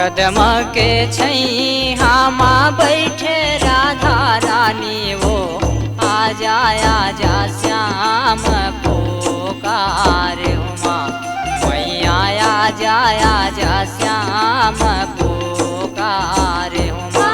कदम के छैहामा बैठे राधा रानी वो आजा आजा श्याम पुकार उमा मैया आजा आजा श्याम पुकार उमा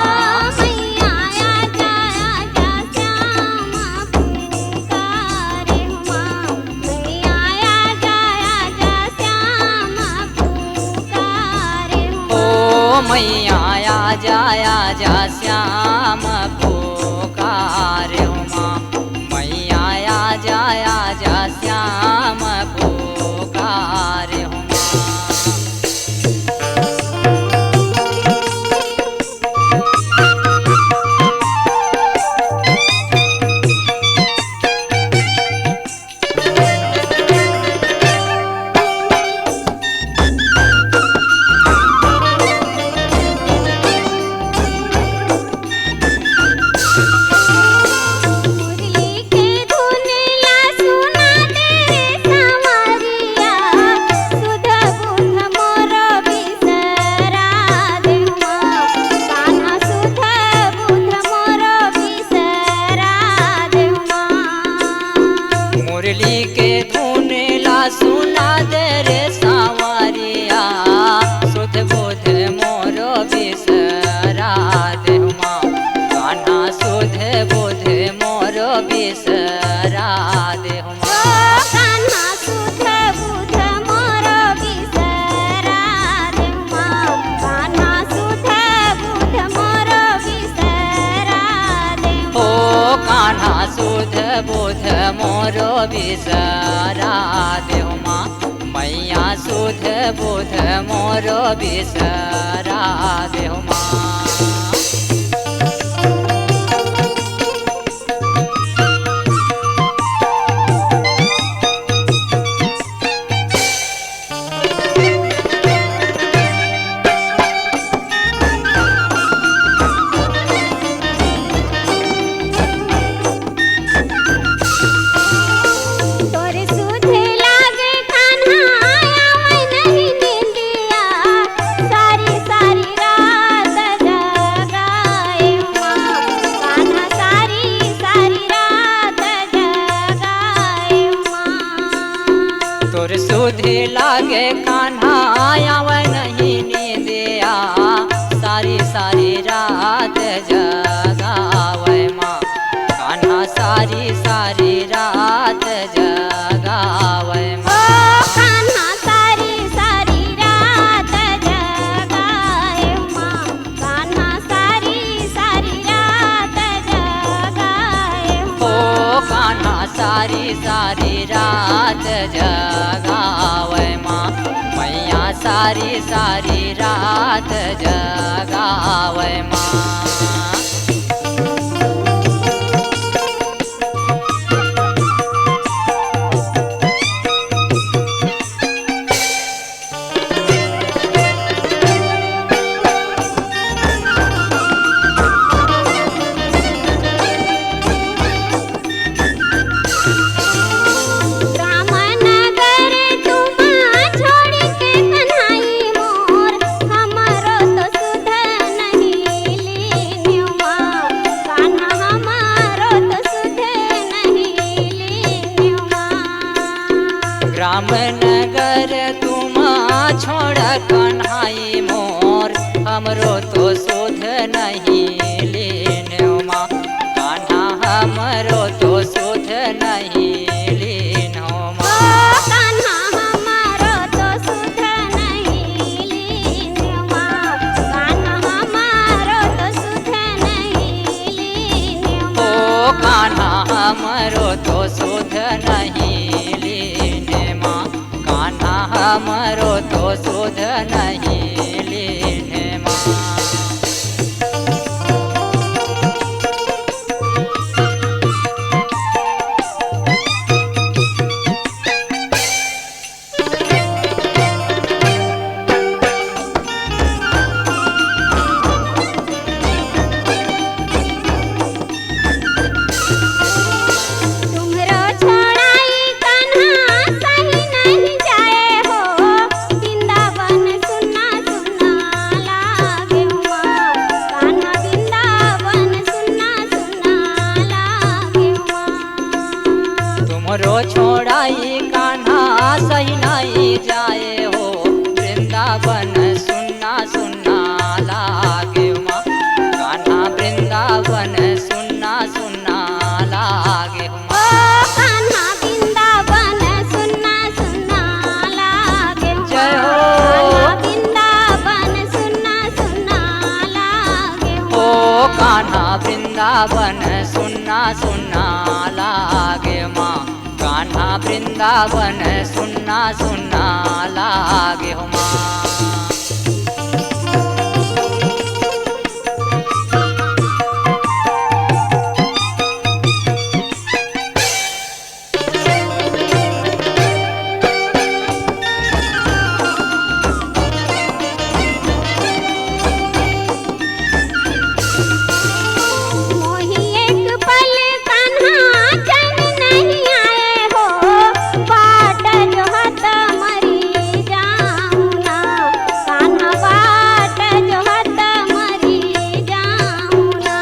मैया आजा आजा श्याम पुकार उमा मैया आजा आजा श्याम पुकार उमा। मुरली के धुन ला सुना दे रे सांवरिया सुध बुध मोरो बिसरा दे माँ कान्हा सुध बुध मोरो बिसरा दे माँ कान्हा सुध बुध मोरो बिसरा दे माँ कान्हा सुध बुध मोरो बिसरा दे ओ कान्हा सुध बुध मोरो बिसरा दे माँ मैया सुध बुध मोरो बिसरा दे माँ। तोरे सुध लागे कान्हा आवे नहीं निंदिया सारी सारी रात जगाए माँ कान्हा सारी सारी रात जगाए माँ। तोर सुधे लागे कान्हा आवे नहीं नींदिया सारी सारी रात जगावे माँ कान्हा सारी सारी रात जगावे माँ। कान्हा सारी सारी रात जगाए माँ कान्हा सारी सारी रात जगाए ओ कान्हा सारी सारी रात जगावे माँ मैया सारी सारी रात जगावे माँ। रामनगर तुमा छोड़ के कन्हाई मोर हमरो तो सुध नहीं लीन्यो माँ कान्हा हमारो तो सुध नहीं लीन्यो माँ। रामनगर तुमा छोड़ कन्हाई मोर हमरो तो सुध नहीं लीन्यो माँ कान्हा हमरो तो सुध नहीं लीन्यो माँ। कान्हा हमारो तो सुध नहीं लीन्यो माँ कान्हा हमारो तो सुध नहीं लीन्यो ओ कान्हा हमरो तो सुध नहीं लीने माँ कान्हा हमरो तो सुध नहीं लीने माँ। तुमरो छोड़ाई कान्हा सही नहीं जाए हो वृंदावन छोड़ाई कान्हा सही नहीं जाए हो, वृंदावन सुनना सुनना लागे माँ, कान्हा वृंदावन सुनना सुनना लागे ओ माँ। कान्हा वृंदावन सुनना सुनना लागे जय हो। कान्हा वृंदावन सुनना सुनना लागे ओ कान्हा वृंदावन सुनना सुनना लागे माँ, कान्हा वृंदावन सुनना सुनना लागे हो माँ। मोही एक पल कान्हा चैन नहीं आए हो, बाट जो हत मरी जाऊना, कान्हा बाट जो हत मरी जाऊना।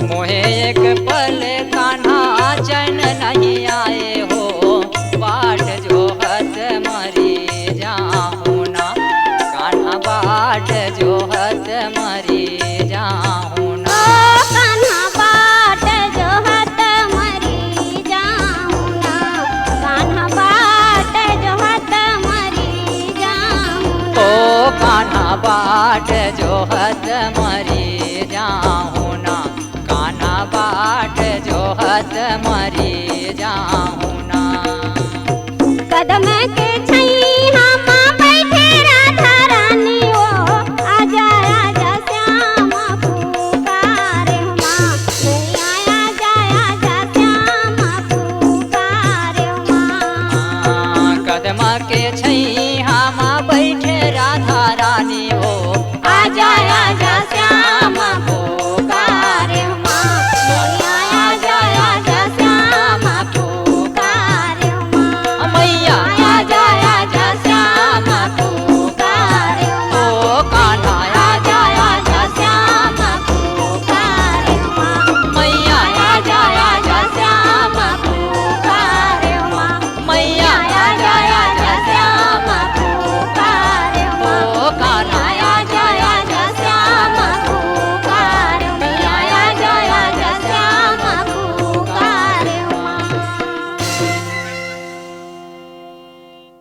मोहे एक पल कान्हा चैन नहीं आए हो, बाट जो हत मरी जाऊँ ना, कान्हा बाट जो हत मरी जाऊँ ना। ओ कान्हा बाट जो हत मरी जाऊना, कान्हा बाट जो हत मरी जाऊना। ओ कान्हा बाट जो हत मरी